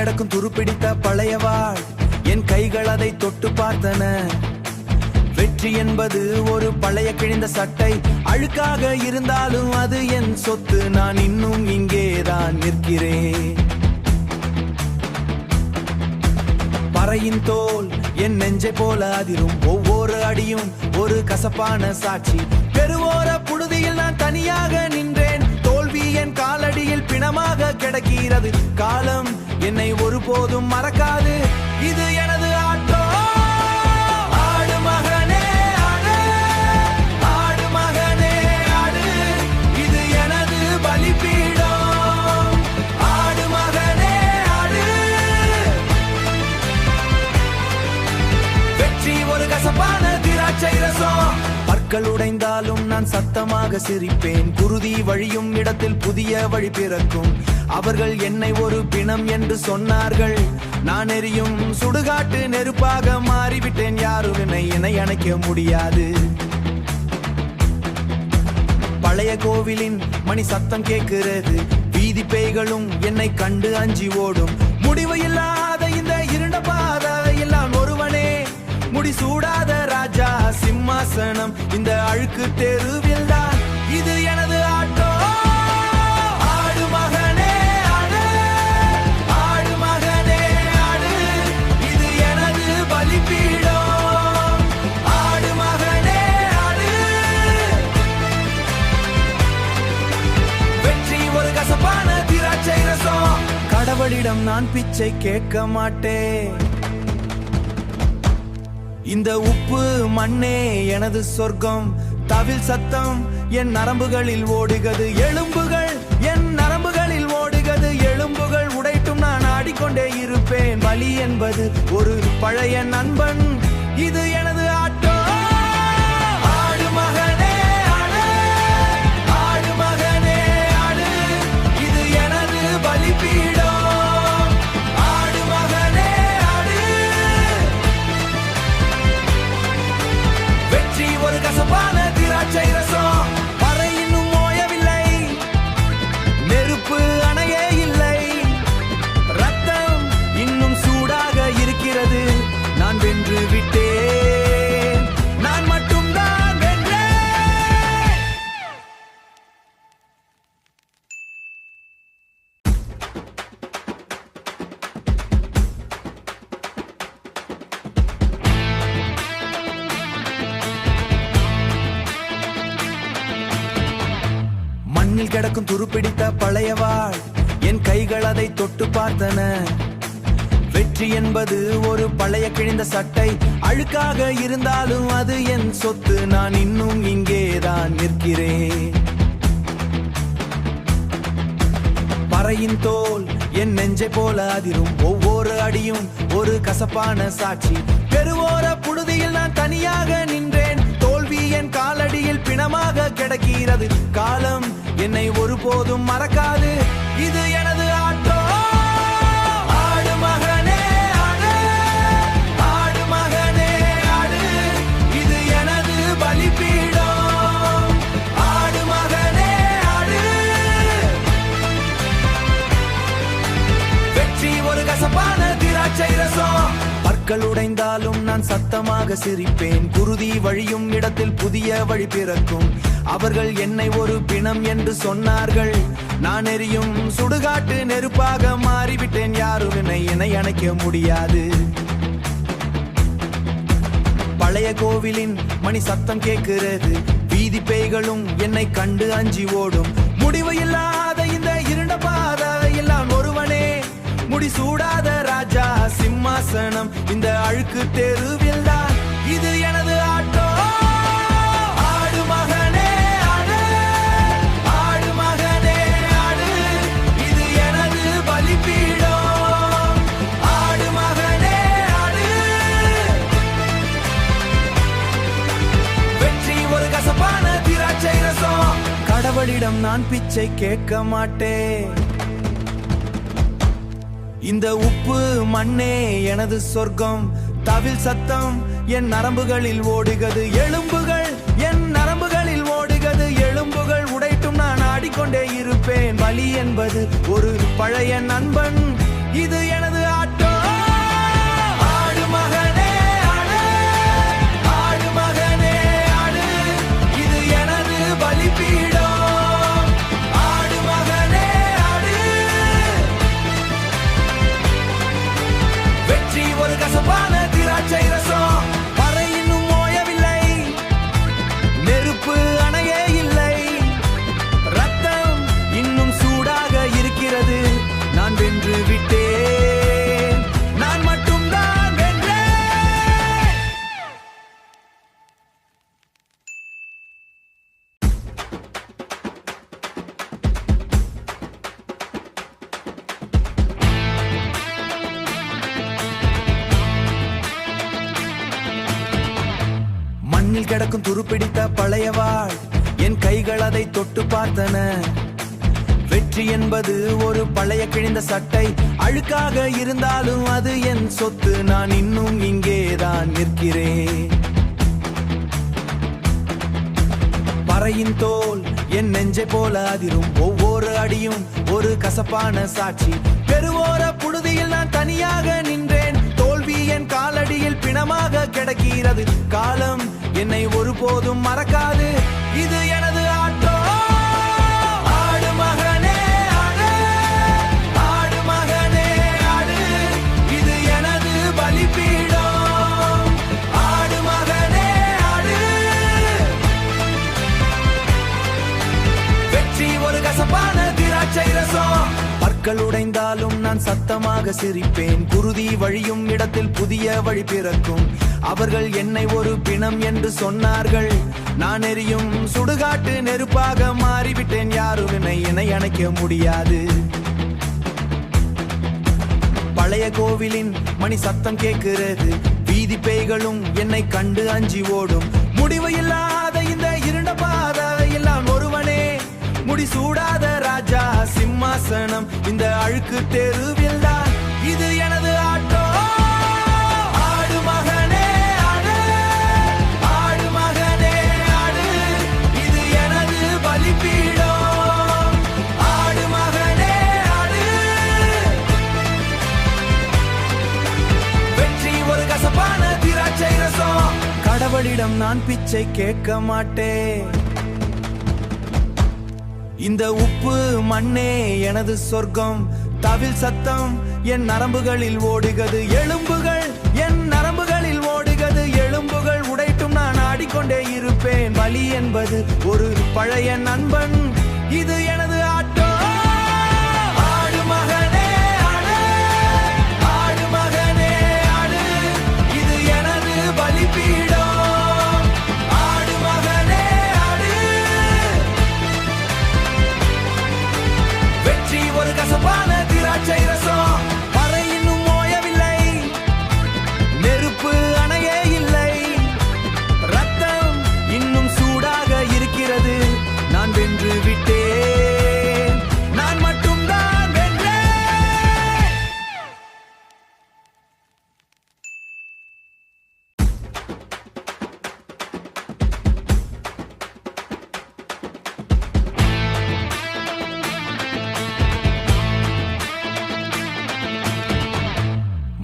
கிடக்கும் துருப்பிடித்த பழையவாள் என் கைகள் அதை தொட்டு பார்த்தன. வெற்றி என்பது ஒரு பழைய கிழிந்த சட்டை, அழுக்காக இருந்தாலும் அது என் சொத்து. நான் இன்னும் இங்கேதான் நிற்கிறேன். பறையின் தோல் என் நெஞ்சை போல அதிரும், ஒவ்வொரு அடியும் ஒரு கசப்பான சாட்சி. பெருவோர புழுதியில் நான் தனியாக நின்றேன், தோல்வி என் காலடியில் பிணமாக கிடக்கிறது. காலம் என்னை ஒருபோதும் மறக்காது, இது எனது ஆட்டோ. ஆடு மகனே ஆடு, ஆடு மகனே ஆடு, இது எனது பலிபீடம். ஆடு மகனே ஆடு, வெற்றி ஒரு கசப்பான திராட்சை ரசம். பற்கள் உடைந்தாலும் நான் சத்தமாக சிரிப்பேன், குருதி வழியும் இடத்தில் புதிய வழி பிறக்கும். அவர்கள் என்னை ஒரு பிணம் என்று சொன்னார்கள், நான் எரியும் சுடுகாட்டு நெருப்பாக மாறிவிட்டேன். யாரும் என்னை அணைக்க முடியாது. பழைய கோவிலின் மணி சத்தம் கேட்கிறது, வீதி பேய்களும் என்னை கண்டு அஞ்சி ஓடும். முடிவு இல்லாத இந்த இருண்ட பாதையில் நான் ஒருவனே, முடி சூடாத ராஜா சிம்மாசனம் இந்த அழுக்கு தெருவில் தான். இது எனது ஆட்டோ. ஆடு மகனே ஆடு, ஆடு மகனே ஆடு, இது எனது பலிபீடம். ஆடு மகனே ஆடு, வெற்றி ஒரு கசப்பான திராட்சை ரசம். கடவுளிடம் நான் பிச்சை கேட்க மாட்டேன், இந்த உப்பு மண்ணே எனது சொர்க்கம். தவில் சத்தம் என் நரம்புகளில் ஓடுகிறது, எலும்புகள் என் நரம்புகளில் ஓடுகிறது. எலும்புகள் உடைட்டும் நான் ஆடிக்கொண்டே இருப்பேன். வலி என்பது ஒரு பழைய நண்பன், இது எனது ஆட்டோ. ஆடு மகனே ஆடு, ஆடு மகனே ஆடு, இது எனது பலிபீடம். ஆடு மகனே ஆடு, வெற்றி ஒரு கசப்பான திராட்சை ரசம். பறை இன்னும் ஓயவில்லை, நெருப்பு அணையே இல்லை, ரத்தம் இன்னும் சூடாக இருக்கிறது. நான் வென்று விட்டேன், நான் மட்டும்தான் வென்றேன். மண்ணில் கிடக்கும் துருப்பிடித்த பழையவாள் என் கைகள் அதை தொட்டு பார்த்தன. வெற்றி என்பது ஒரு பழைய கிழிந்த சட்டை, அழுக்காக இருந்தாலும் அது என் சொத்து. நான் இன்னும் இங்கேதான் நிற்கிறேன். பறையின் தோல் என் நெஞ்சை போல அதிரும், ஒவ்வொரு அடியும் ஒரு கசப்பான சாட்சி. பெருவோர புழுதியில் நான் தனியாக நின்றேன், தோல்வி என் காலடியில் பிணமாக கிடக்கிறது. காலம் என்னை ஒருபோதும் மறக்காது, இது எனது ஆட்டோ. ஆடு மகனே ஆடு, ஆடு மகனே ஆடு, இது எனது பலிபீடம். ஆடு மகனே ஆடு, வெற்றி ஒரு கசப்பான திராட்சை ரசம். பற்கள் உடைந்தாலும் நான் சத்தமாக சிரிப்பேன், குருதி வழியும் இடத்தில் புதிய வழி பிறக்கும். அவர்கள் என்னை ஒரு பிணம் என்று சொன்னார்கள், நான் எரியும் சுடுகாட்டு நெருப்பாக மாறிவிட்டேன். யாரும் என்னை அணைக்க முடியாது. பழைய கோவிலின் மணி சத்தம் கேட்கிறது, வீதி பேய்களும் என்னை கண்டு அஞ்சி ஓடும். முடிவு இல்லாத இந்த இருண்ட பாதையில் நான் ஒருவனே, முடி சூடாத ராஜா சிம்மாசனம் இந்த அழுக்கு தெருவில் தான். இது எனது ஆட்டோ. ஆடு மகனே ஆடு, ஆடு மகனே ஆடு, இது எனது பலிபீடம். ஆடு மகனே ஆடு, வெற்றி ஒரு கசப்பான திராட்சை ரசம். கடவுளிடம் நான் பிச்சை கேட்க மாட்டேன், இந்த உப்பு மண்ணே எனது சொர்க்கம். தவில் சத்தம் என் நரம்புகளில் ஓடுகிறது, எலும்புகள் என் நரம்புகளில் ஓடுகிறது. எலும்புகள் உடைட்டும் நான் ஆடிக்கொண்டே இருப்பேன். வலி என்பது ஒரு பழைய நண்பன், இது எனது ஆட்டோ. ஆடு மகனே ஆடு, ஆடு மகனே ஆடு, இது எனது பலிபீடம். ஆடு மகனே ஆடு. வெற்றி ஒரு கசப்பான திராட்சை ரசம். பறை இன்னும் ஓயவில்லை, நெருப்பு அணையே இல்லை, ரத்தம் இன்னும் சூடாக இருக்கிறது. நான் வென்று விட்டேன், நான் மட்டும்தான் வென்றேன். மண்ணில் கிடக்கும் துருப்பிடித்த பழைய வாழ், என் கைகள் அதை தொட்டு பார்த்தன. வெற்றி என்பது ஒரு பழைய கிழிந்த சட்டை, அழுக்காக இருந்தாலும் அது என் சொத்து. நான் இன்னும் இங்கேதான் நிற்கிறேன். பறையின் தோல் என் நெஞ்சை போல அதிரும், ஒவ்வொரு அடியும் ஒரு கசப்பான சாட்சி. பெருவோர புழுதியில் நான் தனியாக நின்றேன், தோல்வி என் காலடியில் பிணமாக கிடக்கிறது. காலம் என்னை ஒருபோதும் மறக்காது, இது எனது ஆட்டோ. ஆடு மகனே ஆடு, ஆடு மகனே ஆடு, இது எனது பலிபீடம். ஆடு மகனே ஆடு. வெற்றி ஒரு கசப்பான திராட்சை ரசம். பற்கள் உடைந்தாலும் நான் சத்தமாக சிரிப்பேன், குருதி வழியும் இடத்தில் புதிய வழி பிறக்கும். அவர்கள் என்னை ஒரு பிணம் என்று சொன்னார்கள், நான் எரியும் சுடுகாட்டு நெருப்பாக மாறிவிட்டேன். யாரும் என்னை அணைக்க முடியாது. பழைய கோவிலின் மணி சத்தம் கேட்கிறது, வீதி பேய்களும் என்னை கண்டு அஞ்சி ஓடும். முடிவு இல்லாத இந்த இருண்ட பாதையில் நான் ஒருவனே, முடி சூடாத ராஜா சிம்மாசனம் இந்த அழுக்கு தெருவில் தான். இது எனது ஆட்டோ. ஆடு மகனே ஆடு, ஆடு மகனே ஆடு, இது எனது பலிபீடம். ஆடு மகனே ஆடு. வெற்றி ஒரு கசப்பான திராட்சை ரசம். கடவுளிடம் நான் பிச்சை கேட்க மாட்டேன், இந்த உப்பு மண்ணே எனது சொர்க்கம். தவில் சத்தம் என் நரம்புகளில் ஓடுகிறது, எலும்புகள் என் நரம்புகளில் ஓடுகிறது. எலும்புகள் உடைட்டும் நான் ஆடிக்கொண்டே இருப்பேன். வலி என்பது ஒரு பழைய நண்பன், இது எனது ஆட்டோ. ஆடு மகனே ஆடு, ஆடு மகனே ஆடு, இது எனது பலிபீடம். ஆடு மகனே ஆடு. வெற்றி ஒரு கசப்பான திராட்சை ரசம். பறை இன்னும் ஓயவில்லை, நெருப்பு அணையே இல்லை, ரத்தம் இன்னும் சூடாக இருக்கிறது. நான் வென்று விட்டேன், நான் மட்டும்தான் வென்றேன்.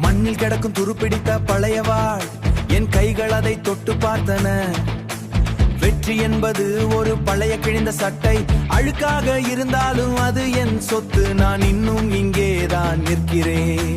மண்ணில் கிடக்கும் துருப்பிடித்த பழைய வாழ், என் கைகள் அதை தொட்டு பார்த்தன. வெற்றி என்பது ஒரு பழைய கிழிந்த சட்டை, அழுக்காக இருந்தாலும் அது என் சொத்து. நான் இன்னும் இங்கேதான் நிற்கிறேன்.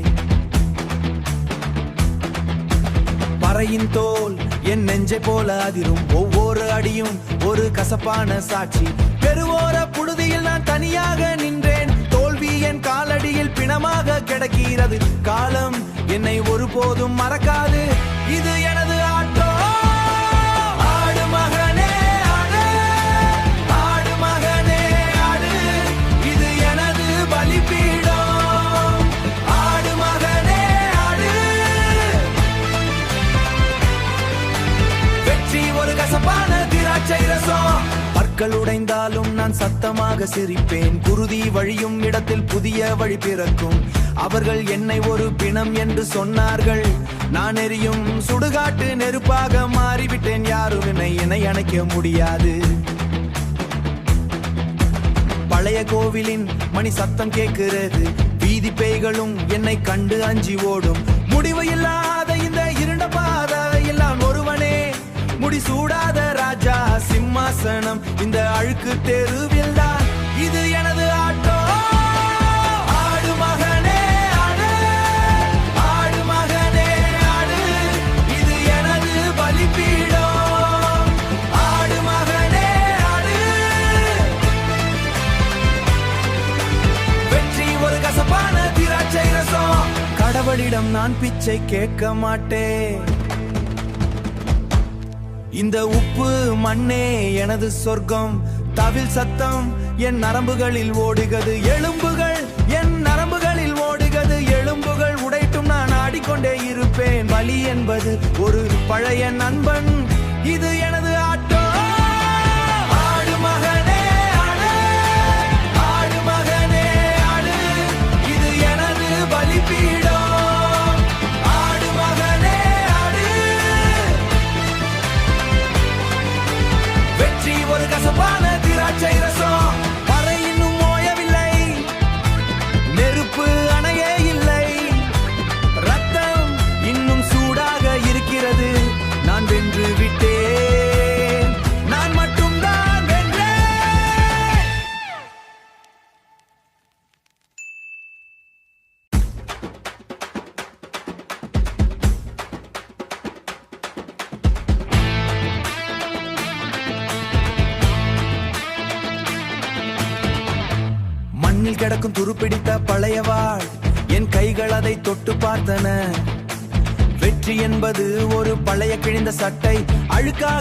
பறையின் தோல் என் நெஞ்சை போல அதிரும், ஒவ்வொரு அடியும் ஒரு கசப்பான சாட்சி. பெருவோர புழுதியில் நான் தனியாக நின்றேன், தோல்வி என் காலடியில் பிணமாக கிடக்கிறது. காலம் என்னை ஒருபோதும் மறக்காது, இது எனது ஆட்டோ. ஆடு மகனே ஆடு, ஆடு மகனே ஆடு, இது எனது பலிபீடம். ஆடு மகனே ஆடு. வெற்றி ஒரு கசப்பான திராட்சை ரசம். பற்கள் உடைந்தாலும் நான் சத்தமாக சிரிப்பேன், குருதி வழியும் இடத்தில் புதிய வழி பிறக்கும். அவர்கள் என்னை ஒரு பிணம் என்று சொன்னார்கள், நான் எரியும் சுடுகாட்டு நெருப்பாக மாறிவிட்டேன். யாரும் என்னை அணைக்க முடியாது. பழைய கோவிலின் மணி சத்தம் கேட்கிறது, வீதி பேய்களும் என்னை கண்டு அஞ்சி ஓடும். முடிவு இல்லாத இந்த இருண்ட பாதையில் நான் ஒருவனே, முடிசூடாத ராஜா சிம்மாசனம் இந்த அழுக்கு தெருவில் தான். இது எனது ஆட்டோ. ஆடு மகனே ஆடு, ஆடு மகனே ஆடு, இது எனது பலிபீடம். ஆடு மகனே ஆடு. வெற்றி ஒரு கசப்பான திராட்சை ரசம். கடவுளிடம் நான் பிச்சை கேட்க மாட்டேன். இந்த உப்பு மண்ணே எனது சொர்க்கம். தவில் சத்தம் என் நரம்புகளில் ஓடுகிறது. எலும்புகள் என் நரம்புகளில் ஓடுகிறது. எலும்புகள் உடைட்டும் நான் ஆடிக்கொண்டே இருப்பேன். வலி என்பது ஒரு பழைய நண்பன். இது எனது ஆட்டோ. ஆடு மகனே ஆடு, ஆடு மகனே ஆடு, இது எனது பலிபீடம். ஆடு மகனே ஆடு. வெற்றி ஒரு கசப்பான திராட்சை ரசம். பறை இன்னும் ஓயவில்லை, நெருப்பு அணையே இல்லை, ரத்தம் இன்னும் சூடாக இருக்கிறது. நான் வென்று விட்டேன், நான் மட்டும்தான் வென்றேன். மண்ணில் கிடக்கும் துருப்பிடித்த பழைய வாழ், என் கைகள் அதை தொட்டு பார்த்தன. வெற்றி என்பது ஒரு பழைய கிழிந்த சட்டை, அழுக்கா